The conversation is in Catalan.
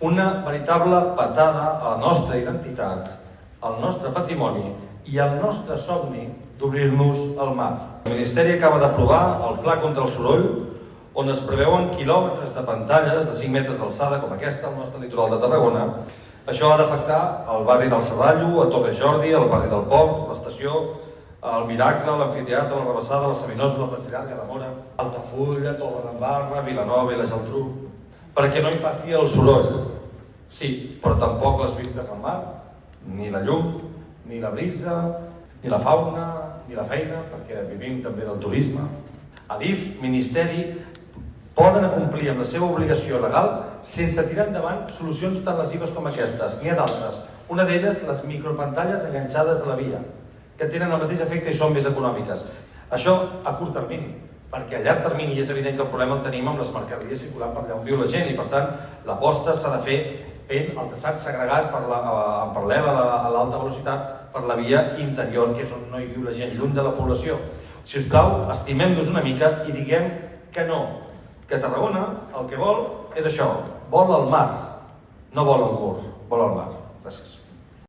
una veritable patada a la nostra identitat, al nostre patrimoni i al nostre somni d'obrir-nos al mar. El Ministeri acaba d'aprovar el Pla contra el soroll, on es preveuen quilòmetres de pantalles de 5 metres d'alçada, com aquesta, al nostre litoral de Tarragona. Això ha d'afectar el barri del Serrallo, a Torre Jordi, el barri del Port, l'estació, el Miracle, l'Amfiteatre, la Rabassada, la Savinosa, la Platja Llarga de Mora, Altafulla, Torredembarra, Vilanova i la Geltrú, perquè no hi passi el soroll. Sí, però tampoc les vistes al mar, ni la llum, ni la brisa, ni la fauna, ni la feina, perquè vivim també del turisme. Adif, Ministeri, poden acomplir amb la seva obligació legal sense tirar endavant solucions tan lesives com aquestes. N'hi ha d'altres. Una d'elles, les micropantalles enganxades a la via, que tenen el mateix efecte i són més econòmiques. Això a curt termini, perquè a llarg termini és evident que el problema el tenim amb les mercaderies circulant per allà on viu la gent i, per tant, l'aposta s'ha de fer fent el traçat segregat en paral·lel a l'alta velocitat per la via interior, que és on no hi viu la gent, lluny de la població. Si us plau, estimem-nos una mica i diguem que no, que Tarragona el que vol és això, vol el mar, no vol el mur, vol el mar. Gràcies.